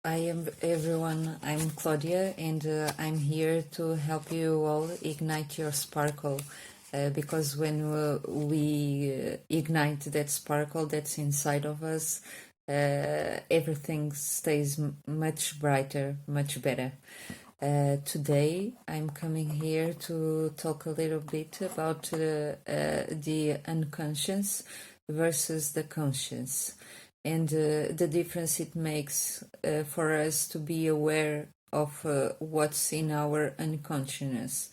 I am everyone. I'm Claudia, and I'm here to help you all ignite your sparkle. Because when we ignite that sparkle that's inside of us, everything stays much brighter, much better. Today, I'm coming here to talk a little bit about the unconscious versus the conscious, and the difference it makes for us to be aware of what's in our unconsciousness.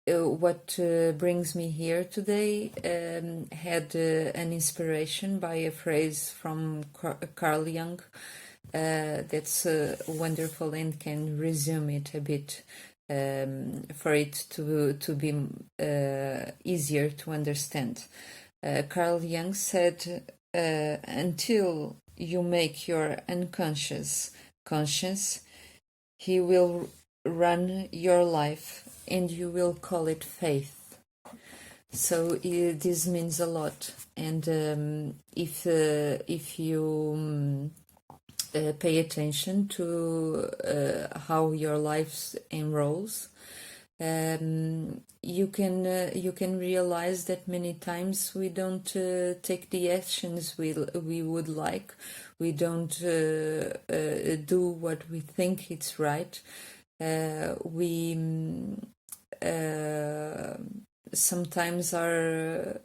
What brings me here today had an inspiration by a phrase from Carl Jung that's wonderful and can resume it a bit for it to be easier to understand. Carl Jung said, until you make your unconscious conscious, he will run your life and you will call it faith. So this means a lot, and if you pay attention to how your life enrolls, you can realize that many times we don't take the actions we would like. We don't do what we think it's right. We sometimes are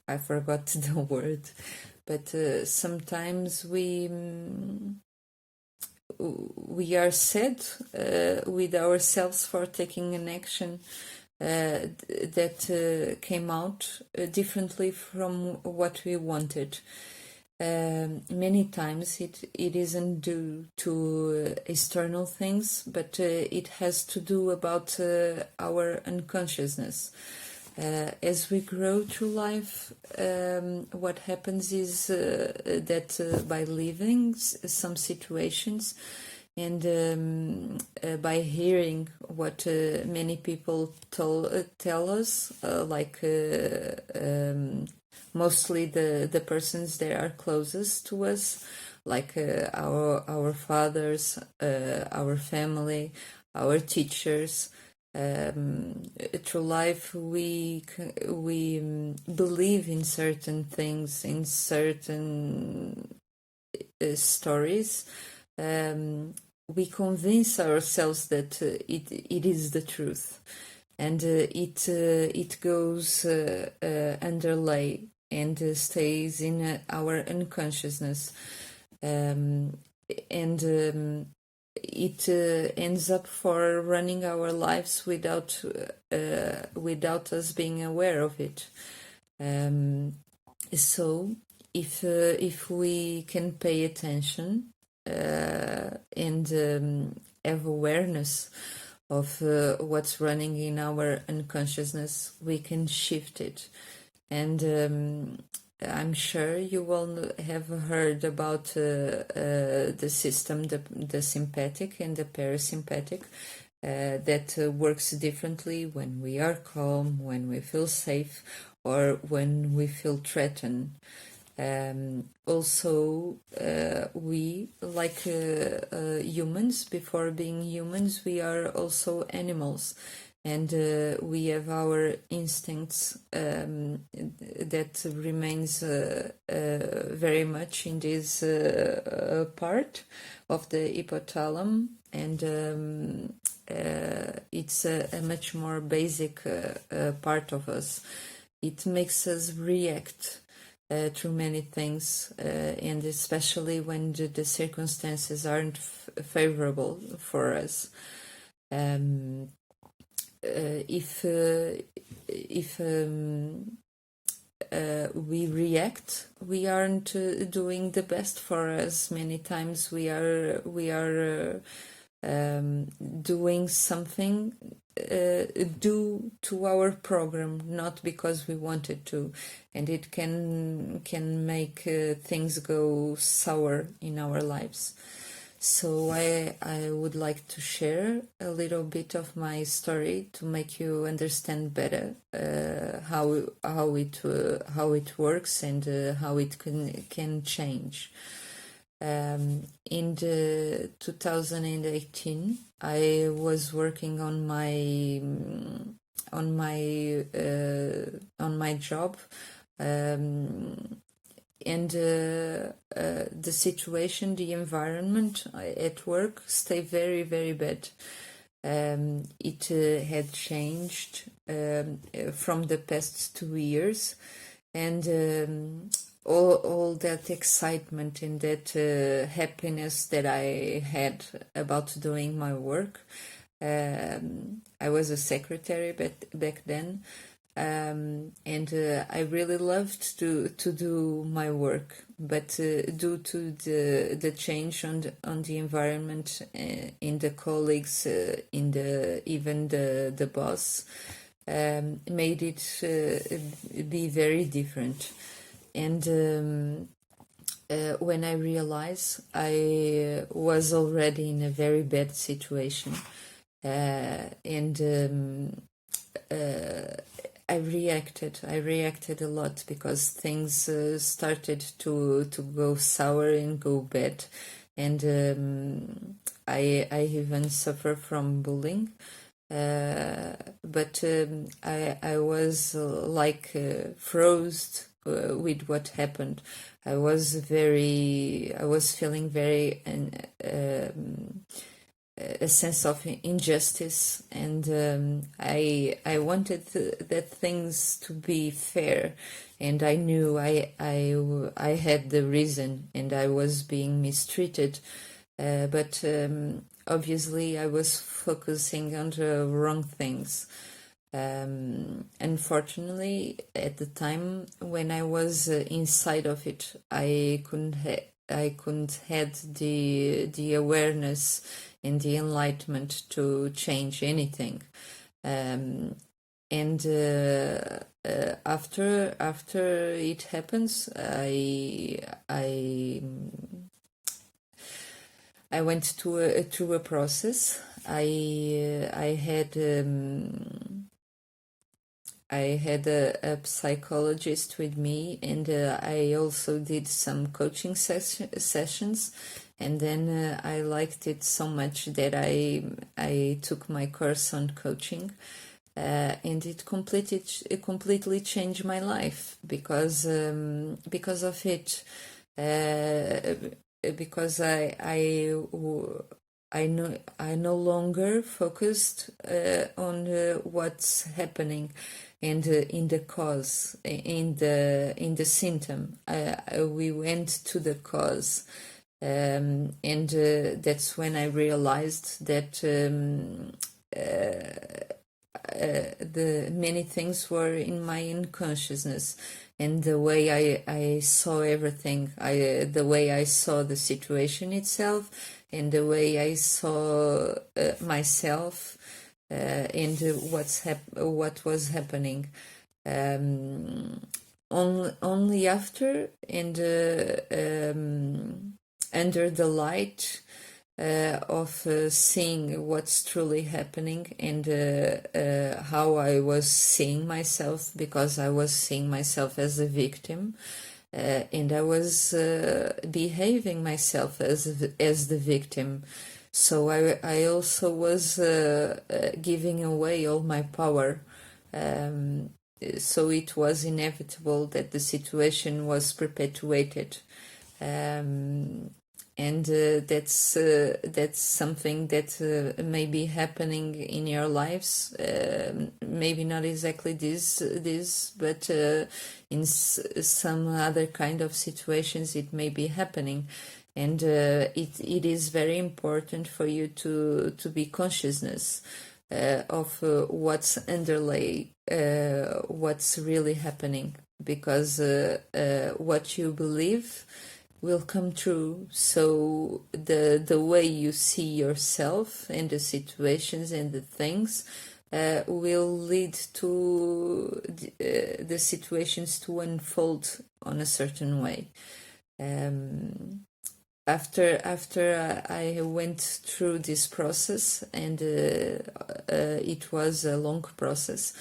I forgot the word, but sometimes we are sad with ourselves for taking an action that came out differently from what we wanted. Many times it isn't due to external things, but it has to do about our unconsciousness. As we grow through life, what happens is that by living some situations and by hearing what many people tell us, mostly the persons that are closest to us, like our fathers, our family, our teachers. Through life, we believe in certain things, in certain stories. We convince ourselves that it is the truth, and it goes underlay and stays in our unconsciousness, and it ends up for running our lives without us being aware of it. So if we can pay attention and have awareness of what's running in our unconsciousness, we can shift it. And I'm sure you all have heard about the system, the sympathetic and the parasympathetic, that works differently when we are calm, when we feel safe, or when we feel threatened. Also, we, like humans, before being humans, we are also animals. And we have our instincts that remains very much in this part of the hypothalamus, and it's a much more basic part of us. It makes us react through many things, and especially when the circumstances aren't favorable for us. If we react, we aren't doing the best for us. Many times we are doing something due to our program, not because we wanted to, and it can make things go sour in our lives. So I would like to share a little bit of my story to make you understand better how it works and how it can change. In the 2018, I was working on my job, and the situation, the environment at work stayed very, very bad. It had changed from the past 2 years, and all that excitement and that happiness that I had about doing my work. I was a secretary back then, and I really loved to do my work, but due to the change on the environment, in the colleagues, even the boss, made it be very different. And when I realized I was already in a very bad situation, and I reacted a lot, because things started to go sour and go bad, and I even suffer from bullying. But I was froze with what happened. I was feeling very a sense of injustice, and I wanted that things to be fair, and I knew I had the reason, and I was being mistreated, but obviously I was focusing on the wrong things. Unfortunately, at the time when I was inside of it, I couldn't had the awareness and the enlightenment to change anything. And after it happens, I went through a process. I had a psychologist with me, and I also did some coaching sessions, and then I liked it so much that I took my course on coaching, and it completely changed my life because of it, because I no longer focused on what's happening, and in the cause, in the symptom. We went to the cause, and that's when I realized that the many things were in my unconsciousness, and the way I saw everything, the way I saw the situation itself, and the way I saw myself, and what was happening. Only after, and under the light of seeing what's truly happening, and how I was seeing myself, because I was seeing myself as a victim, and I was behaving myself as the victim. So I also was giving away all my power. So it was inevitable that the situation was perpetuated. And that's something that may be happening in your lives. Maybe not exactly this, but in some other kind of situations it may be happening, and it is very important for you to be consciousness of what's underlay, what's really happening, because what you believe will come true. So the way you see yourself and the situations and the things will lead to the situations to unfold on a certain way. After I went through this process, and it was a long process,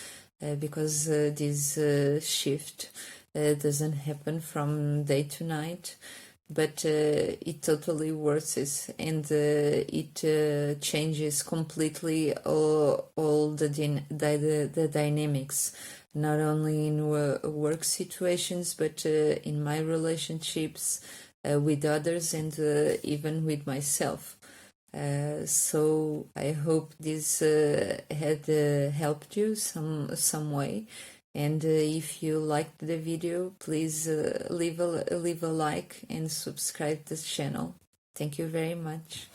because this shift doesn't happen from day to night. but it totally works it, and it changes completely all the dynamics, not only in work situations, but in my relationships with others, and even with myself. So I hope this had helped you some way. And if you liked the video, please leave a like and subscribe to the channel. Thank you very much.